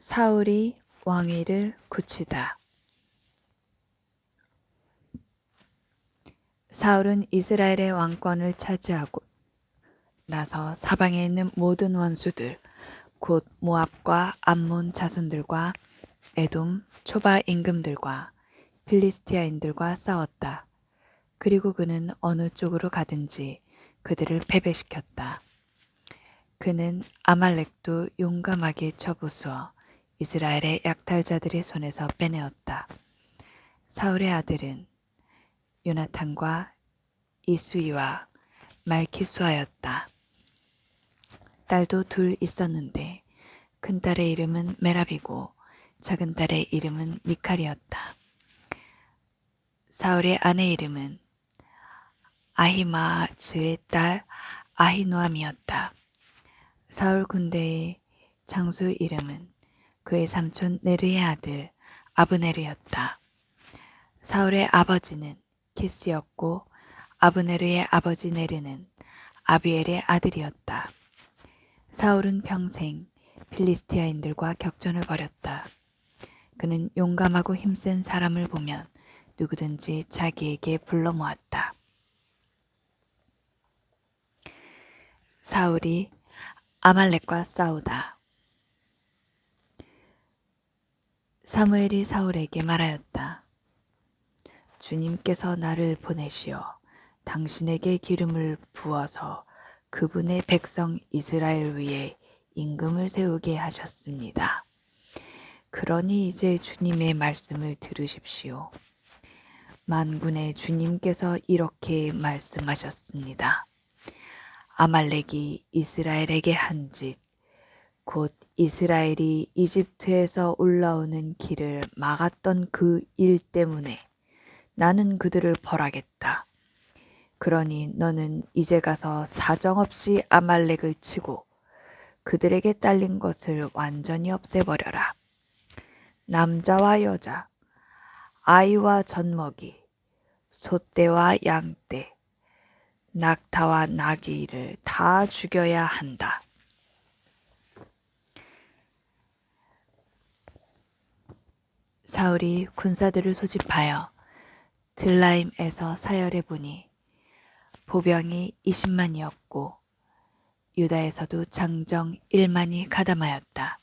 사울이 왕위를 굳히다. 사울은 이스라엘의 왕권을 차지하고 나서 사방에 있는 모든 원수들, 곧 모압과 암몬 자손들과 에돔, 초바 임금들과 필리스티아인들과 싸웠다. 그리고 그는 어느 쪽으로 가든지 그들을 패배시켰다. 그는 아말렉도 용감하게 쳐부수어 이스라엘의 약탈자들의 손에서 빼내었다. 사울의 아들은 요나탄과 이수이와 말키수아였다. 딸도 둘 있었는데 큰 딸의 이름은 메랍이고 작은 딸의 이름은 미칼이었다. 사울의 아내 이름은 아히마아스의 딸 아히노암이었다. 사울 군대의 장수 이름은 그의 삼촌 네르의 아들 아브네르였다. 사울의 아버지는 키스였고 아브네르의 아버지 네르는 아비엘의 아들이었다. 사울은 평생 필리스티아인들과 격전을 벌였다. 그는 용감하고 힘센 사람을 보면 누구든지 자기에게 불러 모았다. 사울이 아말렉과 싸우다. 사무엘이 사울에게 말하였다. 주님께서 나를 보내시어 당신에게 기름을 부어서 그분의 백성 이스라엘 위에 임금을 세우게 하셨습니다. 그러니 이제 주님의 말씀을 들으십시오. 만군의 주님께서 이렇게 말씀하셨습니다. 아말렉이 이스라엘에게 한 짓, 곧 이스라엘이 이집트에서 올라오는 길을 막았던 그 일 때문에 나는 그들을 벌하겠다. 그러니 너는 이제 가서 사정없이 아말렉을 치고 그들에게 딸린 것을 완전히 없애버려라. 남자와 여자, 아이와 젖먹이, 소떼와 양떼, 낙타와 나귀를 다 죽여야 한다. 사울이 군사들을 소집하여 들라임에서 사열해 보니 보병이 20만이었고 유다에서도 장정 1만이 가담하였다.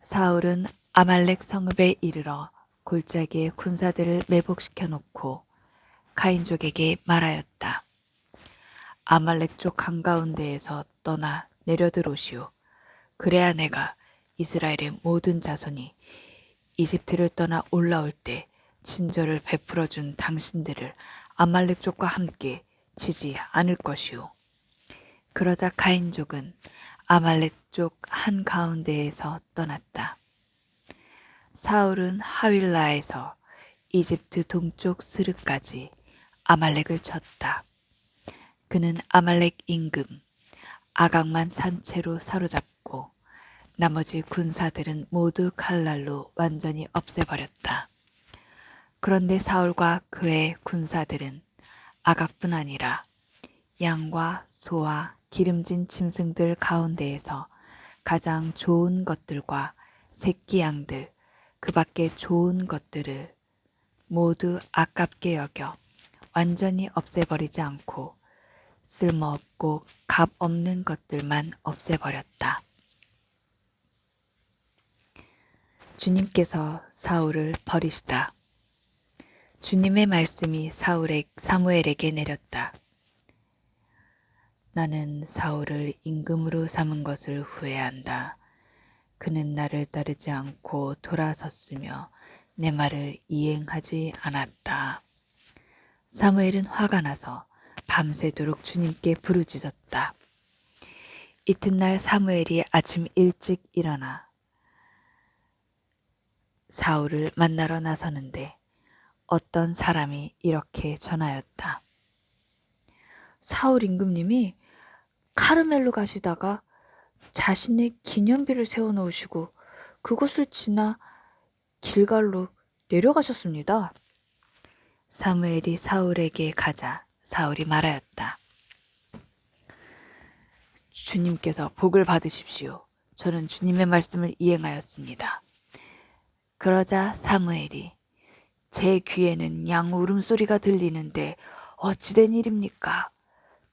사울은 아말렉 성읍에 이르러 골짜기에 군사들을 매복시켜 놓고 가인족에게 말하였다. 아말렉 쪽 한가운데에서 떠나 내려들어오시오. 그래야 내가 이스라엘의 모든 자손이 이집트를 떠나 올라올 때 친절을 베풀어 준 당신들을 아말렉 족과 함께 치지 않을 것이오. 그러자 가인족은 아말렉 쪽 한가운데에서 떠났다. 사울은 하윌라에서 이집트 동쪽 스르까지 아말렉을 쳤다. 그는 아말렉 임금 아각만 산채로 사로잡고 나머지 군사들은 모두 칼날로 완전히 없애버렸다. 그런데 사울과 그의 군사들은 아각뿐 아니라 양과 소와 기름진 짐승들 가운데에서 가장 좋은 것들과 새끼 양들, 그 밖에 좋은 것들을 모두 아깝게 여겨 완전히 없애버리지 않고 쓸모없고 값 없는 것들만 없애버렸다. 주님께서 사울을 버리시다. 주님의 말씀이 사무엘에게 내렸다. 나는 사울을 임금으로 삼은 것을 후회한다. 그는 나를 따르지 않고 돌아섰으며 내 말을 이행하지 않았다. 사무엘은 화가 나서 밤새도록 주님께 부르짖었다. 이튿날 사무엘이 아침 일찍 일어나 사울을 만나러 나서는데 어떤 사람이 이렇게 전하였다. 사울 임금님이 카르멜로 가시다가 자신의 기념비를 세워놓으시고 그곳을 지나 길갈로 내려가셨습니다. 사무엘이 사울에게 가자 사울이 말하였다. 주님께서 복을 받으십시오. 저는 주님의 말씀을 이행하였습니다. 그러자 사무엘이 제 귀에는 양 울음소리가 들리는데 어찌된 일입니까?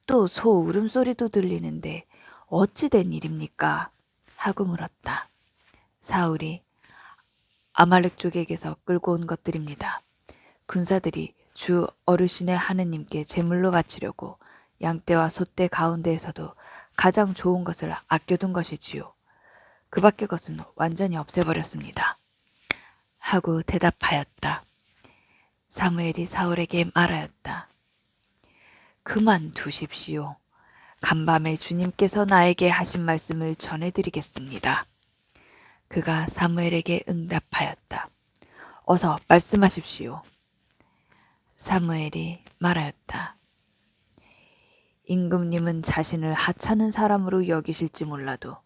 또 소 울음소리도 들리는데 어찌된 일입니까? 하고 물었다. 사울이 아말렉 족에게서 끌고 온 것들입니다. 군사들이 주 어르신의 하느님께 제물로 바치려고 양떼와 소떼 가운데에서도 가장 좋은 것을 아껴둔 것이지요. 그 밖의 것은 완전히 없애버렸습니다. 하고 대답하였다. 사무엘이 사울에게 말하였다. 그만두십시오. 간밤에 주님께서 나에게 하신 말씀을 전해드리겠습니다. 그가 사무엘에게 응답하였다. 어서 말씀하십시오. 사무엘이 말하였다. 임금님은 자신을 하찮은 사람으로 여기실지 몰라도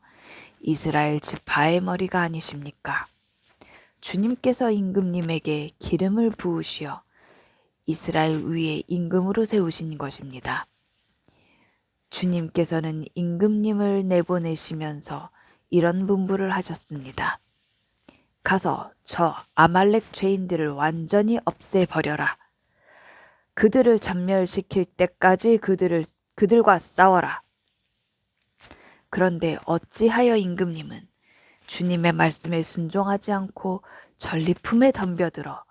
이스라엘 지파의 머리가 아니십니까? 주님께서 임금님에게 기름을 부으시어 이스라엘 위에 임금으로 세우신 것입니다. 주님께서는 임금님을 내보내시면서 이런 분부를 하셨습니다. 가서 저 아말렉 죄인들을 완전히 없애버려라. 그들을 전멸시킬 때까지 그들과 싸워라. 그런데 어찌하여 임금님은 주님의 말씀에 순종하지 않고 전리품에 덤벼들어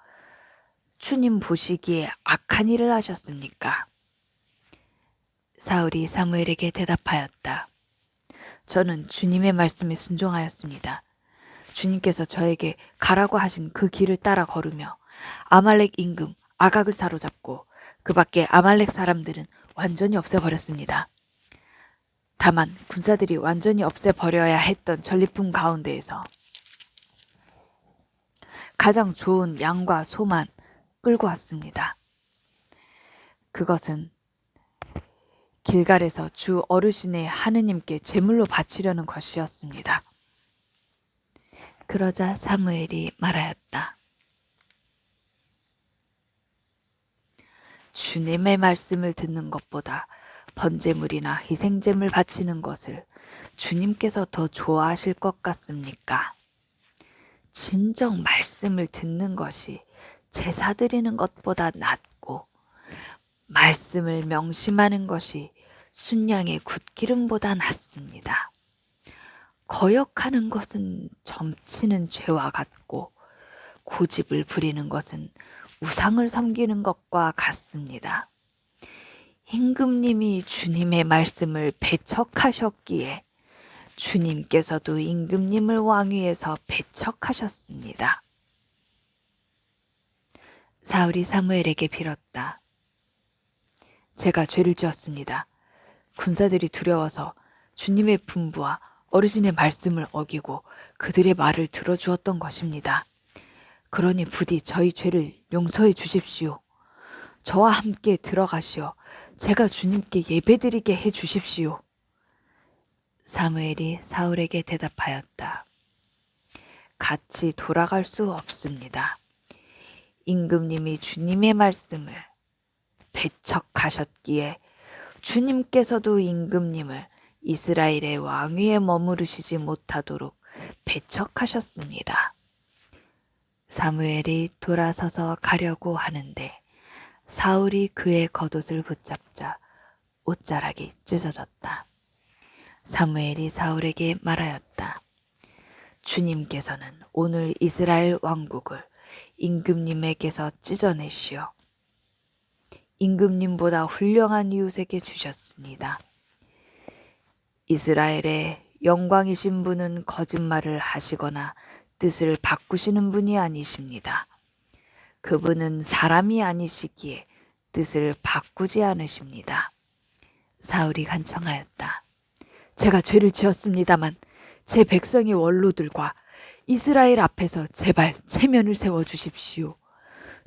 주님 보시기에 악한 일을 하셨습니까? 사울이 사무엘에게 대답하였다. 저는 주님의 말씀에 순종하였습니다. 주님께서 저에게 가라고 하신 그 길을 따라 걸으며 아말렉 임금 아각을 사로잡고 그 밖에 아말렉 사람들은 완전히 없애버렸습니다. 다만 군사들이 완전히 없애버려야 했던 전리품 가운데에서 가장 좋은 양과 소만 끌고 왔습니다. 그것은 길갈에서 주 어르신의 하느님께 제물로 바치려는 것이었습니다. 그러자 사무엘이 말하였다. 주님의 말씀을 듣는 것보다 번제물이나 희생제물 바치는 것을 주님께서 더 좋아하실 것 같습니까? 진정 말씀을 듣는 것이 제사 드리는 것보다 낫고 말씀을 명심하는 것이 순양의 굿기름보다 낫습니다. 거역하는 것은 점치는 죄와 같고 고집을 부리는 것은 우상을 섬기는 것과 같습니다. 임금님이 주님의 말씀을 배척하셨기에 주님께서도 임금님을 왕위에서 배척하셨습니다. 사울이 사무엘에게 빌었다. 제가 죄를 지었습니다. 군사들이 두려워서 주님의 분부와 어르신의 말씀을 어기고 그들의 말을 들어주었던 것입니다. 그러니 부디 저희 죄를 용서해 주십시오. 저와 함께 들어가시어 제가 주님께 예배드리게 해 주십시오. 사무엘이 사울에게 대답하였다. 같이 돌아갈 수 없습니다. 임금님이 주님의 말씀을 배척하셨기에 주님께서도 임금님을 이스라엘의 왕위에 머무르시지 못하도록 배척하셨습니다. 사무엘이 돌아서서 가려고 하는데 사울이 그의 겉옷을 붙잡자 옷자락이 찢어졌다. 사무엘이 사울에게 말하였다. 주님께서는 오늘 이스라엘 왕국을 임금님에게서 찢어내시어 임금님보다 훌륭한 이웃에게 주셨습니다. 이스라엘의 영광이신 분은 거짓말을 하시거나 뜻을 바꾸시는 분이 아니십니다. 그분은 사람이 아니시기에 뜻을 바꾸지 않으십니다. 사울이 간청하였다. 제가 죄를 지었습니다만 제 백성의 원로들과 이스라엘 앞에서 제발 체면을 세워주십시오.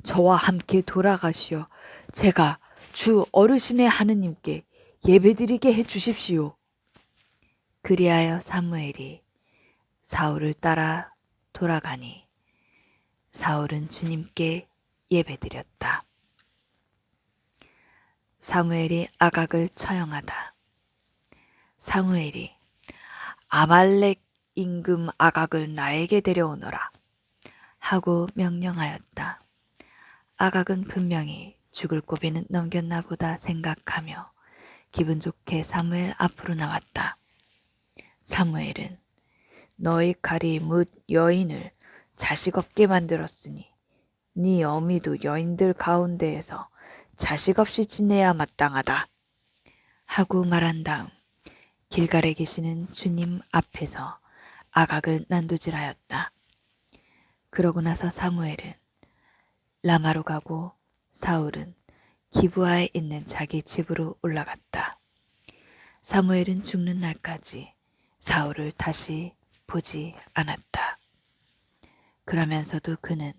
저와 함께 돌아가시어 제가 주 어르신의 하느님께 예배드리게 해주십시오. 그리하여 사무엘이 사울을 따라 돌아가니 사울은 주님께 예배드렸다. 사무엘이 아각을 처형하다. 사무엘이 아말렉 임금 아각을 나에게 데려오너라 하고 명령하였다. 아각은 분명히 죽을 고비는 넘겼나 보다 생각하며 기분 좋게 사무엘 앞으로 나왔다. 사무엘은 너희 칼이 뭇 여인을 자식 없게 만들었으니 네 어미도 여인들 가운데에서 자식 없이 지내야 마땅하다 하고 말한 다음 길갈에 계시는 주님 앞에서 아각을 난도질하였다. 그러고 나서 사무엘은 라마로 가고 사울은 기브아에 있는 자기 집으로 올라갔다. 사무엘은 죽는 날까지 사울을 다시 보지 않았다. 그러면서도 그는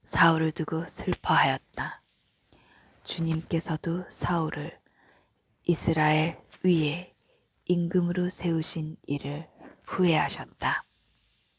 사울을 두고 슬퍼하였다. 주님께서도 사울을 이스라엘 위에 임금으로 세우신 일을 후회하셨다.